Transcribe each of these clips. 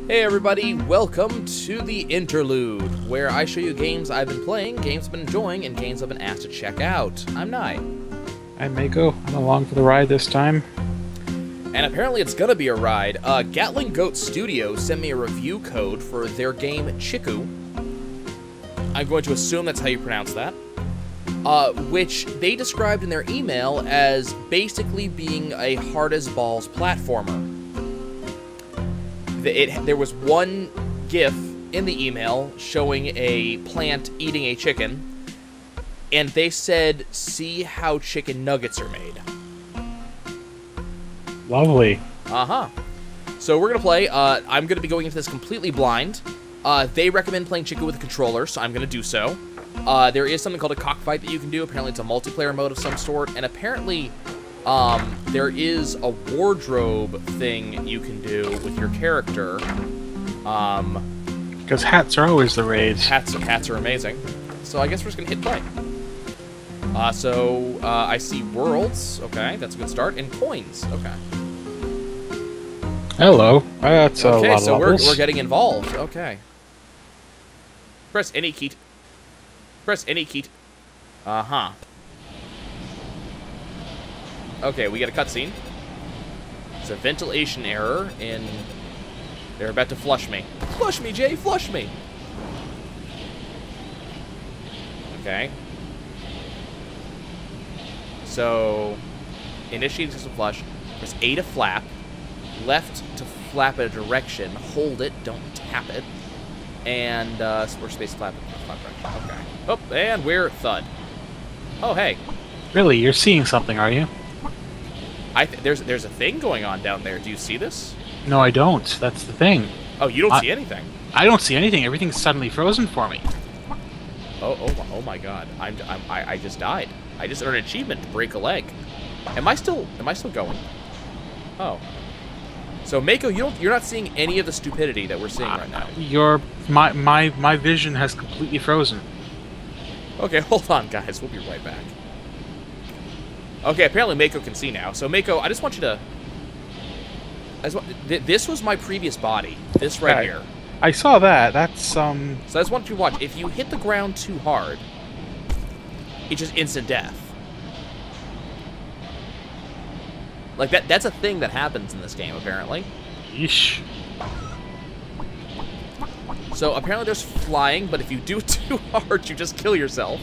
Hey everybody, welcome to the Interlude, where I show you games I've been playing, games I've been enjoying, and games I've been asked to check out. I'm Nye. I'm Mako. I'm along for the ride this time. And apparently it's gonna be a ride. Gatling Goat Studios sent me a review code for their game Chicku. I'm going to assume that's how you pronounce that. Which they described in their email as basically being a hard-as-balls platformer. There was one GIF in the email showing a plant eating a chicken, and they said, see how chicken nuggets are made. Lovely. Uh-huh. So we're going to play. I'm going to be going into this completely blind. They recommend playing Chicku with a controller, so I'm going to do so. There is something called a cockfight that you can do. Apparently it's a multiplayer mode of some sort, and apparently there is a wardrobe thing you can do with your character. Because hats are always the rage. Hats are amazing. So I guess we're just going to hit play. I see worlds. Okay, that's a good start. And coins. Okay. Hello. That's a lot Okay, of so levels. we're getting involved. Okay. Press any key. Press any key. Uh-huh. Okay, we get a cutscene. It's a ventilation error, and they're about to flush me. Flush me, Jay! Flush me! Okay. So, initiate system flush. Press A to flap. Left to flap in a direction. Hold it, don't tap it. And, or space flap direction. Okay. Oh, and we're thud. Oh, hey. Really, you're seeing something, are you? There's a thing going on down there. Do you see this? No, I don't. That's the thing. Oh, you don't see anything. I don't see anything. Everything's suddenly frozen for me. Oh my God! I just died. I just earned an achievement to break a leg. Am I still going? Oh. So Mako, you're not seeing any of the stupidity that we're seeing right now. My vision has completely frozen. Okay, hold on, guys. We'll be right back. Okay, apparently Mako can see now. So Mako, I just want you to. This was my previous body. This right here. I saw that. That's So I just want you to watch. If you hit the ground too hard, it's just instant death. Like that's a thing that happens in this game, apparently. Yeesh. So apparently there's flying, but if you do it too hard, you just kill yourself.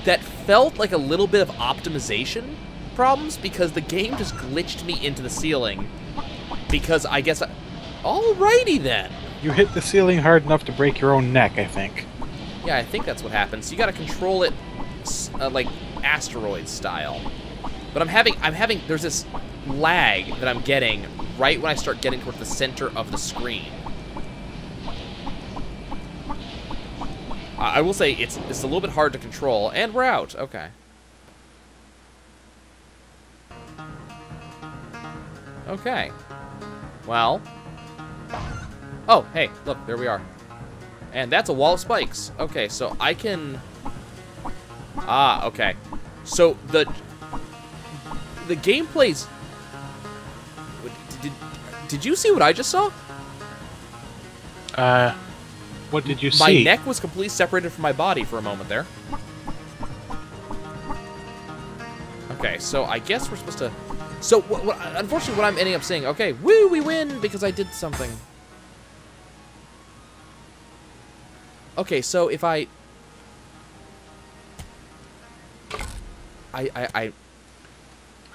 That felt like a little bit of optimization problems because the game just glitched me into the ceiling. Because I guess alrighty then. You hit the ceiling hard enough to break your own neck, I think. Yeah, I think that's what happens. You gotta control it like asteroid style. But I'm having there's this lag that I'm getting right when I start getting towards the center of the screen. I will say it's a little bit hard to control, and we're out. Okay. Okay. Well. Oh, hey, look, there we are. And that's a wall of spikes. Okay, so I can. Ah, okay. So the gameplay's. Did you see what I just saw? What did you see? My neck was completely separated from my body for a moment there. Okay, so I guess we're supposed to... So, unfortunately, what I'm ending up saying, okay, woo, we win because I did something. Okay, so if I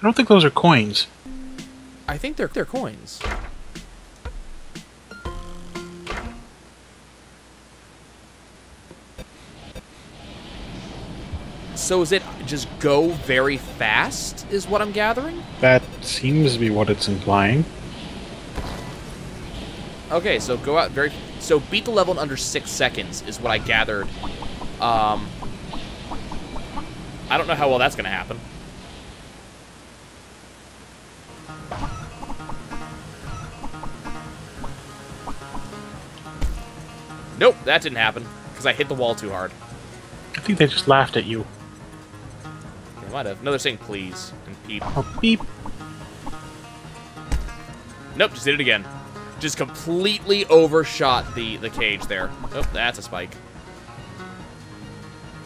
don't think those are coins. I think they're coins. So is it just go very fast, is what I'm gathering? That seems to be what it's implying. Okay, so go out very... So beat the level in under 6 seconds is what I gathered. I don't know how well that's going to happen. Nope, that didn't happen, because I hit the wall too hard. I think they just laughed at you. They might have. No, they're saying please and peep. Oh, beep. Nope, just did it again. Just completely overshot the cage there. Oh, that's a spike.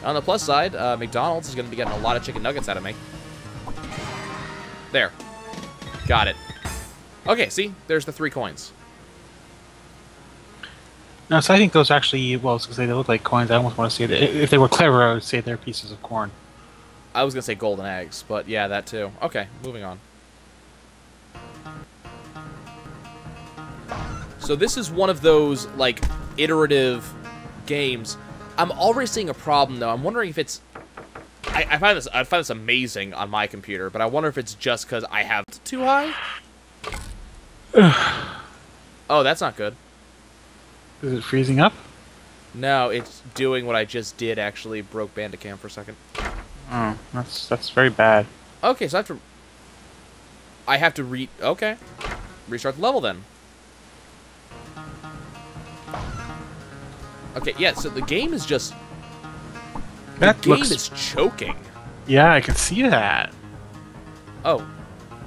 On the plus side, McDonald's is going to be getting a lot of chicken nuggets out of me. There. Got it. Okay, see? There's the 3 coins. No, so I think those actually, well, because they look like coins, I almost want to see it. If they were clever, I would say they're pieces of corn. I was going to say golden eggs, but yeah, that too. Okay, moving on. So this is one of those, like, iterative games. I'm already seeing a problem, though. I'm wondering if it's... I find this amazing on my computer, but I wonder if it's just because I have it too high? Oh, that's not good. Is it freezing up? No, it's doing what I just did, actually. Broke Bandicam for a second. Oh, that's very bad. Okay, so I have to okay. Restart the level, then. Okay, yeah, so the game is just... The game is choking. Yeah, I can see that. Oh.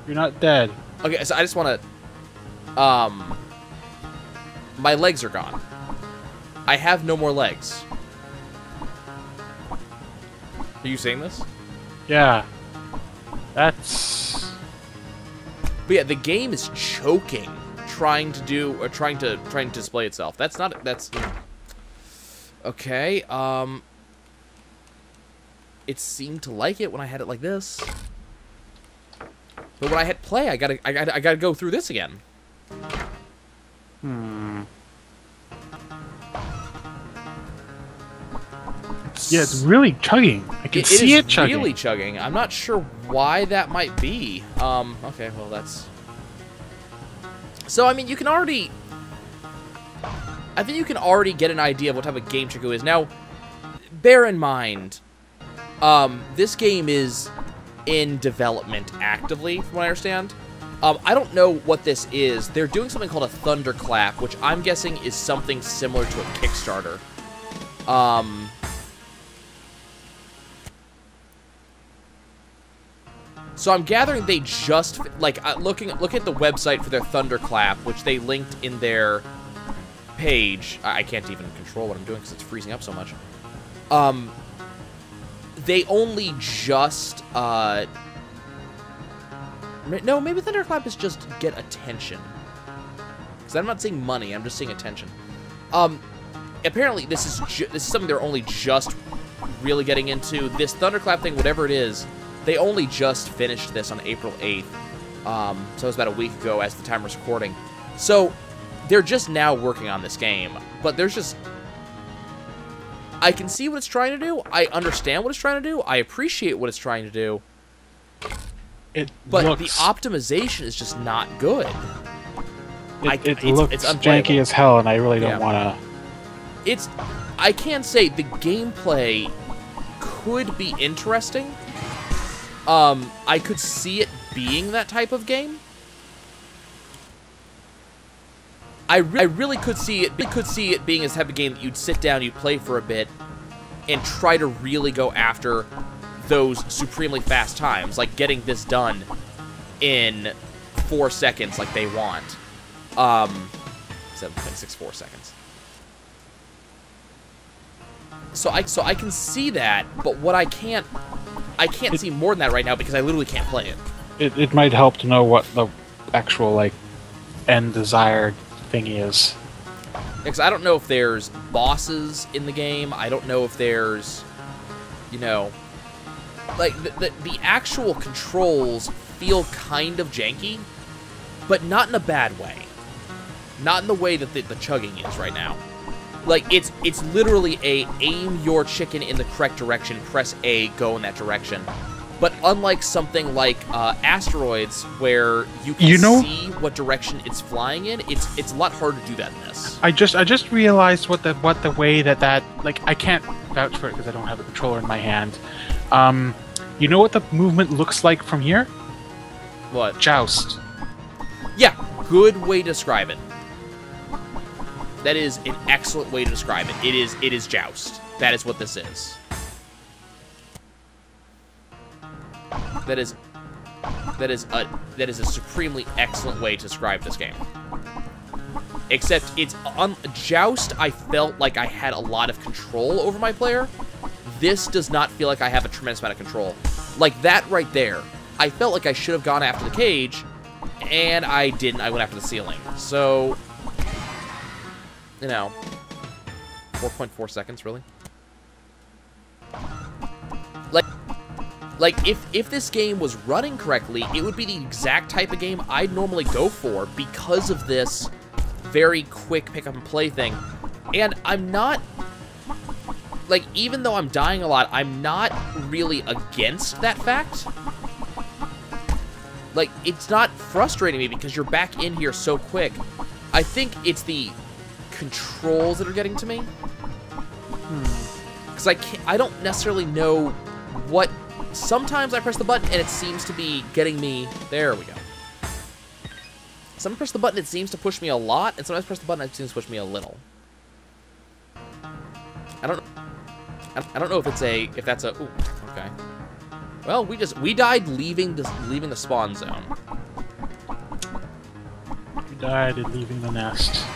You're not dead. Okay, so I just want to... My legs are gone. I have no more legs. Are you seeing this? Yeah. That's... But yeah, the game is choking, trying to display itself. That's not... That's... Okay, it seemed to like it when I had it like this. But when I hit play, I gotta go through this again. Yeah, it's really chugging. I can see it chugging. It is really chugging. I'm not sure why that might be. Okay, well, that's... So, I mean, you can already... I think you can already get an idea of what type of game Chicku is. Now, bear in mind, this game is in development actively, from what I understand. I don't know what this is. They're doing something called a thunderclap, which I'm guessing is something similar to a Kickstarter. So I'm gathering they just, like, look at the website for their thunderclap, which they linked in their page. I can't even control what I'm doing because it's freezing up so much. They only just, no, maybe thunderclap is just get attention. Because I'm not seeing money, I'm just seeing attention. Apparently this is something they're only just really getting into. This thunderclap thing, whatever it is, they only just finished this on April 8th. So it was about a week ago as the time was recording. So they're just now working on this game, but there's just... I can see what it's trying to do. I understand what it's trying to do. I appreciate what it's trying to do. But the optimization is just not good. It looks janky as hell, and I really don't want to... I can say the gameplay could be interesting. I could see it being that type of game. I really could see it being a type of game that you'd sit down, you'd play for a bit, and try to really go after those supremely fast times, like getting this done in 4 seconds like they want. 7.64 seconds. So I can see that, but what I can't see more than that right now because I literally can't play it. It might help to know what the actual, like, end desired thing is. Because I don't know if there's bosses in the game. I don't know if there's, you know, like the actual controls feel kind of janky, but not in a bad way. Not in the way that the chugging is right now. Like, it's literally a aim your chicken in the correct direction, press A, go in that direction. But unlike something like Asteroids, where you can see what direction it's flying in, it's a lot harder to do that in this. I just realized what the way that like, I can't vouch for it because I don't have the controller in my hand. You know what the movement looks like from here? What? Joust. Yeah, good way to describe it. That is an excellent way to describe it. It is Joust. That is what this is. That is that is a supremely excellent way to describe this game. Except it's on Joust, I felt like I had a lot of control over my player. This does not feel like I have a tremendous amount of control. Like that right there, I felt like I should have gone after the cage, and I didn't. I went after the ceiling. So, you know, 4.4 seconds, really? Like if this game was running correctly, it would be the exact type of game I'd normally go for because of this very quick pick-up-and-play thing. And I'm not... Like, even though I'm dying a lot, I'm not really against that fact. Like, it's not frustrating me because you're back in here so quick. I think it's the controls that are getting to me. Because I don't necessarily know what... Sometimes I press the button and it seems to be getting me... There we go. Sometimes I press the button, it seems to push me a lot, and sometimes I press the button, it seems to push me a little. I don't know if it's a... If that's a... Ooh, okay. Well, we died leaving the spawn zone. You died leaving the nest.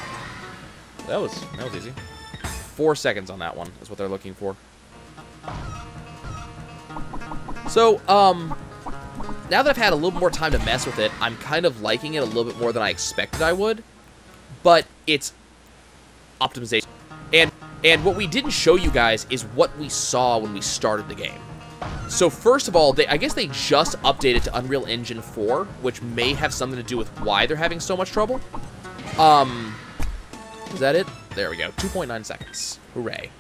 That was easy. 4 seconds on that one is what they're looking for. So, now that I've had a little more time to mess with it, I'm kind of liking it a little bit more than I expected I would. But it's optimization. And what we didn't show you guys is what we saw when we started the game. So first of all, I guess they just updated to Unreal Engine 4, which may have something to do with why they're having so much trouble. Is that it? There we go. 2.9 seconds. Hooray.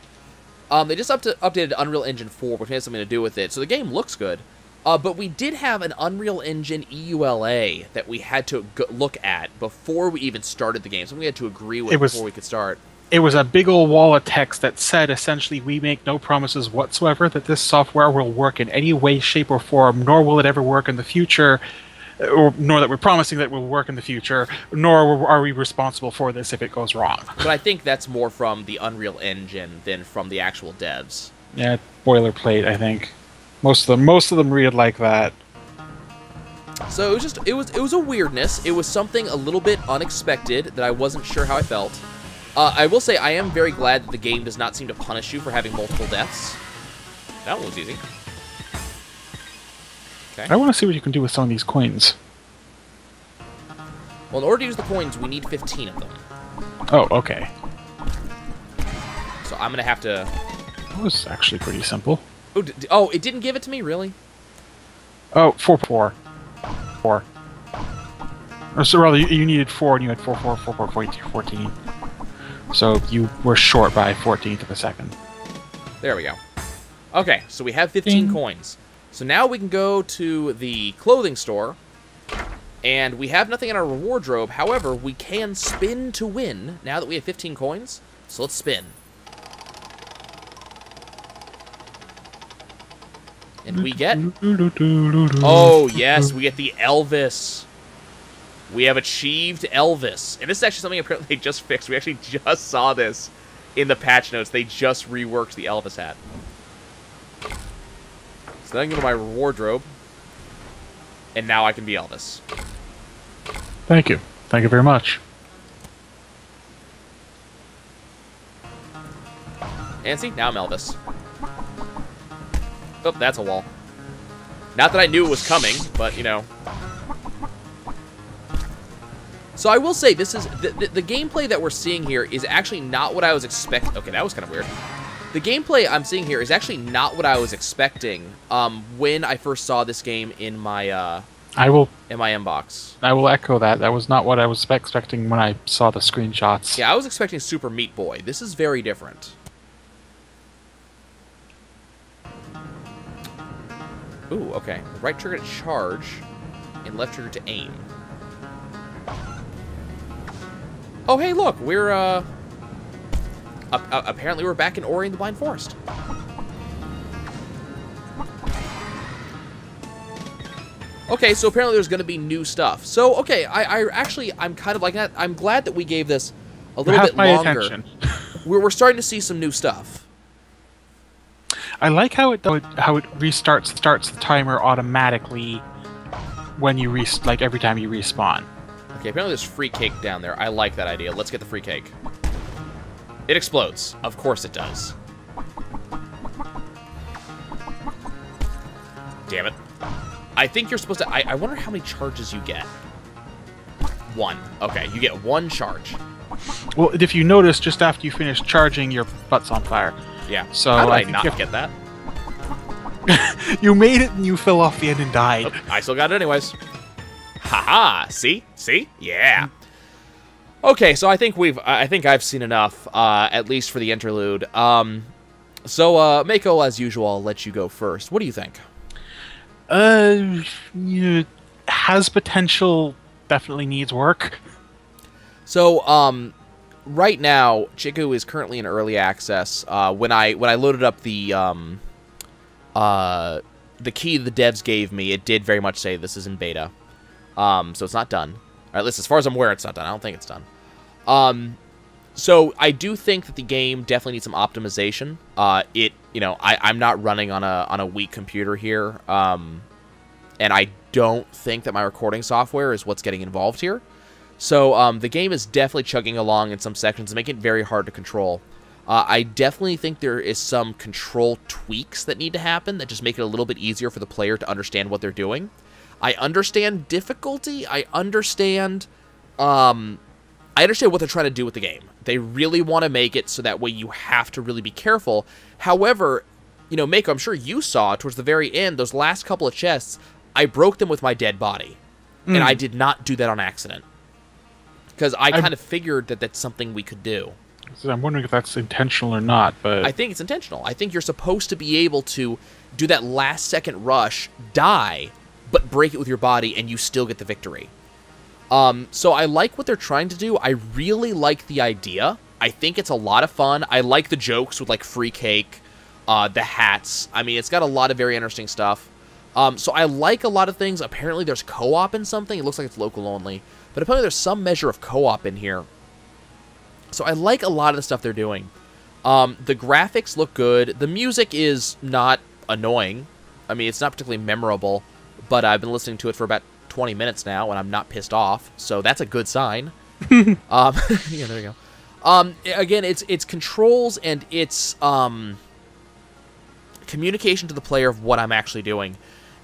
They just updated Unreal Engine 4, which has something to do with it. So the game looks good. But we did have an Unreal Engine EULA that we had to look at before we even started the game. Something we had to agree with before we could start. It was a big old wall of text that said, essentially, we make no promises whatsoever that this software will work in any way, shape, or form, nor will it ever work in the future, nor that we're promising that it will work in the future, nor are we responsible for this if it goes wrong. But I think that's more from the Unreal Engine than from the actual devs. Yeah, boilerplate, I think. Most of them read like that. So it was a weirdness. It was something a little bit unexpected that I wasn't sure how I felt. I will say I am very glad that the game does not seem to punish you for having multiple deaths. That one was easy. Okay. I want to see what you can do with some of these coins. Well, in order to use the coins, we need 15 of them. Oh, okay. So I'm gonna have to... That was actually pretty simple. Oh, it didn't give it to me, really? Oh, 4. Or so rather, you needed 4, and you had 4, 14. So you were short by 1/14 of a second. There we go. Okay, so we have 15 coins. So now we can go to the clothing store, and we have nothing in our wardrobe. However, we can spin to win now that we have 15 coins. So let's spin. And we get... Oh, yes, we get the Elvis. We have achieved Elvis. And this is actually something apparently they just fixed. We actually just saw this in the patch notes. They just reworked the Elvis hat. So then I can go to my wardrobe. And now I can be Elvis. Thank you. Thank you very much. And see, now I'm Elvis. Oh, that's a wall. Not that I knew it was coming, but, you know. So I will say, this is the gameplay that we're seeing here is actually not what I was expecting. Okay, that was kind of weird. The gameplay I'm seeing here is actually not what I was expecting when I first saw this game in my inbox. I will echo that. That was not what I was expecting when I saw the screenshots. Yeah, I was expecting Super Meat Boy. This is very different. Ooh, okay. Right trigger to charge, and left trigger to aim. Oh, hey, look, we're, apparently we're back in Ori and the Blind Forest. Okay, so apparently there's going to be new stuff. So, okay, I'm kind of like that. I'm glad that we gave this a little bit longer. We're starting to see some new stuff. I like how it restarts the timer automatically when you like every time you respawn. Okay, apparently there's free cake down there. I like that idea. Let's get the free cake. It explodes. Of course it does. Damn it. I think you're supposed to... I wonder how many charges you get. 1. Okay, you get 1 charge. Well, if you notice, just after you finish charging, your butt's on fire. Yeah. So how did I not get that? You made it and you fell off the end and died. Oh, I still got it anyways. Haha. See? See? Yeah. Okay, so I think I've seen enough, at least for the interlude. So, Mako, as usual, I'll let you go first. What do you think? Has potential, definitely needs work. So, right now, Chicku is currently in early access. When I loaded up the key the devs gave me, it did very much say this is in beta. So it's not done. Or at least as far as I'm aware, it's not done. I don't think it's done. So I do think that the game definitely needs some optimization. I'm not running on a weak computer here. And I don't think that my recording software is what's getting involved here. So the game is definitely chugging along in some sections, making it very hard to control. I definitely think there is some control tweaks that need to happen that just make it a little bit easier for the player to understand what they're doing. I understand difficulty. I understand what they're trying to do with the game. They really want to make it so that way you have to really be careful. However, Mako, I'm sure you saw towards the very end, those last couple of chests, I broke them with my dead body. And I did not do that on accident. Because I kind of figured that that's something we could do. So I'm wondering if that's intentional or not, but... I think it's intentional. I think you're supposed to be able to do that last-second rush, die, but break it with your body, and you still get the victory. So I like what they're trying to do. I really like the idea. I think it's a lot of fun. I like the jokes with, like, free cake, the hats. I mean, it's got a lot of very interesting stuff. So I like a lot of things. Apparently there's co-op in something. It looks like it's local only. But apparently there's some measure of co-op in here. So I like a lot of the stuff they're doing. The graphics look good. The music is not annoying. I mean, it's not particularly memorable. But I've been listening to it for about 20 minutes now, and I'm not pissed off. So that's a good sign. Yeah, there you go. Again, it's controls and it's communication to the player of what I'm actually doing.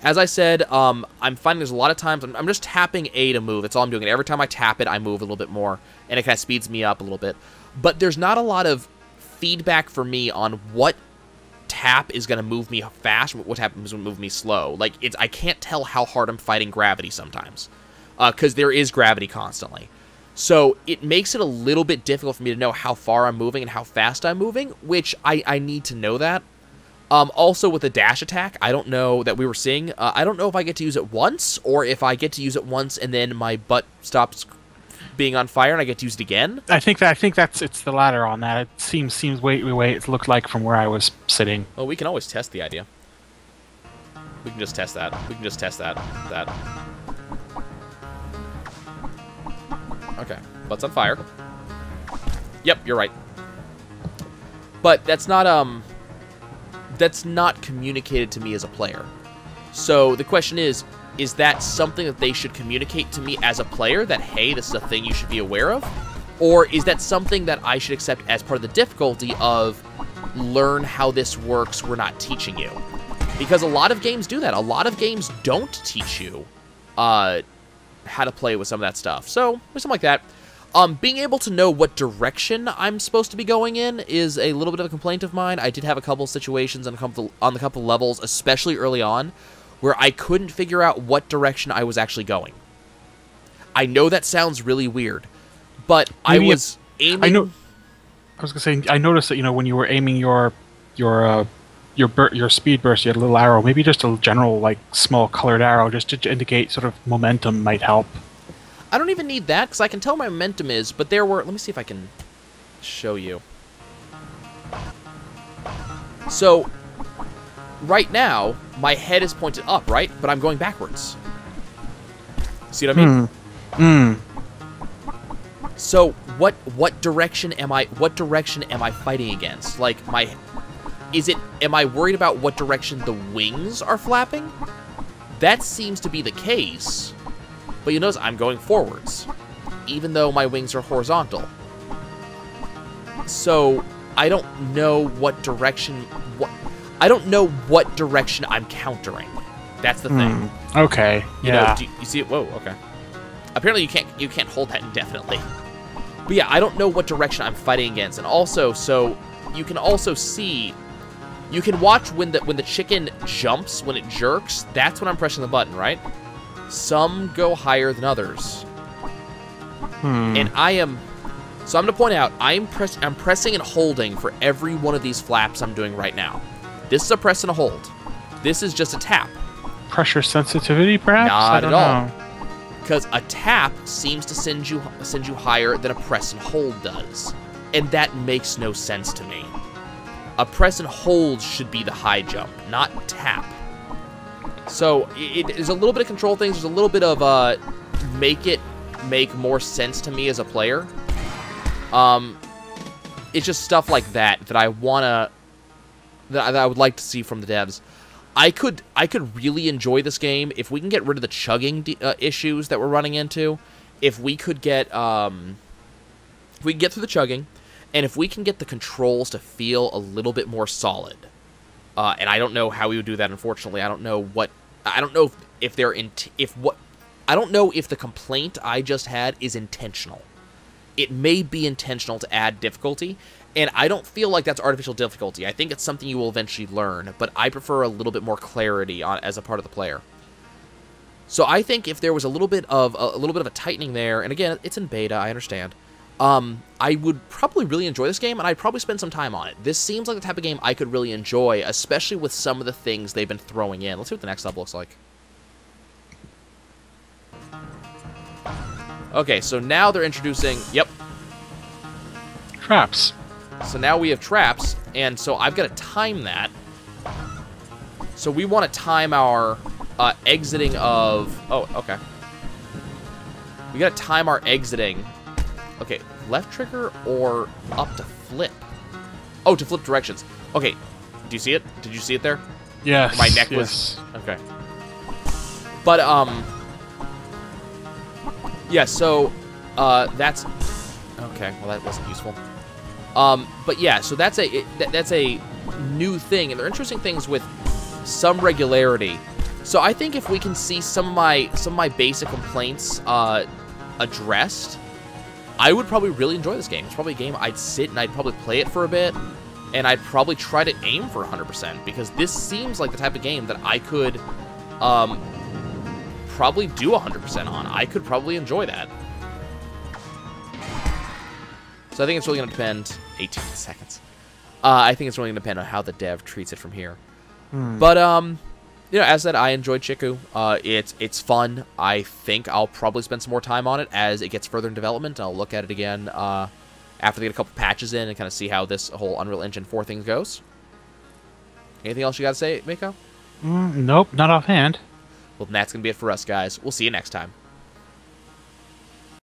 As I said, I'm finding there's a lot of times I'm just tapping A to move. That's all I'm doing. And every time I tap it, I move a little bit more. And it kind of speeds me up a little bit. But there's not a lot of feedback for me on what tap is going to move me fast, what tap is going to move me slow. Like, I can't tell how hard I'm fighting gravity sometimes. Because there is gravity constantly. So it makes it a little bit difficult for me to know how far I'm moving and how fast I'm moving, which I need to know that. Also, with the dash attack, I don't know that we were seeing. I don't know if I get to use it once, or if I get to use it once and then my butt stops being on fire and I get to use it again. I think it's the latter on that. It seems way it looked like from where I was sitting. Well, we can always test the idea. We can just test that. We can just test that. Okay, butt's on fire. Yep, you're right. But that's not communicated to me as a player. So the question is that something that they should communicate to me as a player, that, hey, this is a thing you should be aware of? Or is that something that I should accept as part of the difficulty of learn how this works, we're not teaching you? Because a lot of games do that. A lot of games don't teach you how to play with some of that stuff. So, something like that. Being able to know what direction I'm supposed to be going in is a little bit of a complaint of mine. I did have a couple situations on a couple levels, especially early on, where I couldn't figure out what direction I was actually going. I know that sounds really weird, but maybe I was aiming... I was gonna say, I noticed that, when you were aiming your speed burst, you had a little arrow. Maybe just a general, like, small colored arrow just to indicate sort of momentum might help. I don't even need that, because I can tell my momentum is, but there were... Let me see if I can show you. So, right now, my head is pointed up, right? But I'm going backwards. See what I mean? So, what direction am I fighting against? Like, am I worried about what direction the wings are flapping? that seems to be the case, but you notice I'm going forwards, even though my wings are horizontal. So I don't know what direction. I don't know what direction I'm countering. That's the thing. Okay. You know, you see it? Whoa. Okay. Apparently you can't hold that indefinitely. But yeah, I don't know what direction I'm fighting against, and also, so you can also see, you can watch when the chicken jumps, when it jerks. That's when I'm pressing the button, right? Some go higher than others, and I am. So I'm gonna point out I'm pressing and holding for every one of these flaps I'm doing right now. This is a press and a hold. This is just a tap. Pressure sensitivity, perhaps? Not I at don't all. know. Because a tap seems to send you higher than a press and hold does, and that makes no sense to me. A press and hold should be the high jump, not tap. So there's a little bit of control things. There's a little bit of make it make more sense to me as a player. It's just stuff like that I wanna that I would like to see from the devs. I could really enjoy this game if we can get rid of the chugging issues that we're running into. If we could get through the chugging, and if we can get the controls to feel a little bit more solid. And I don't know how we would do that. Unfortunately, I don't know if the complaint I just had is intentional. It may be intentional to add difficulty, and I don't feel like that's artificial difficulty. I think it's something you will eventually learn, but I prefer a little bit more clarity as a part of the player. So I think if there was a little bit of a tightening there, and again, it's in beta, I understand. I would probably really enjoy this game, and I'd probably spend some time on it. This seems like the type of game I could really enjoy, especially with some of the things they've been throwing in. Let's see what the next level looks like. Okay, so now they're introducing, yep. Traps. So now we have traps, and so I've got to time that. So we want to time our exiting of, oh, okay. We got to time our exiting. Okay, left trigger or up to flip? Oh, to flip directions. Okay, do you see it? Did you see it there? Yes. My neck was... Okay. But, yeah, so, that's... Okay, well, that wasn't useful. But yeah, so that's a new thing, and they're interesting things with some regularity. So I think if we can see some of my basic complaints addressed, I would probably really enjoy this game. It's probably a game I'd sit and I'd probably play it for a bit, and I'd probably try to aim for 100%, because this seems like the type of game that I could probably do 100% on. I could probably enjoy that. So I think it's really going to depend... 18 seconds. I think it's really going to depend on how the dev treats it from here. But, you know, as I said, I enjoyed Chicku. It's fun. I think I'll probably spend some more time on it as it gets further in development. I'll look at it again after they get a couple patches in and kind of see how this whole Unreal Engine 4 thing goes. Anything else you got to say, Mako? Nope, not offhand. Well, then that's going to be it for us, guys. We'll see you next time.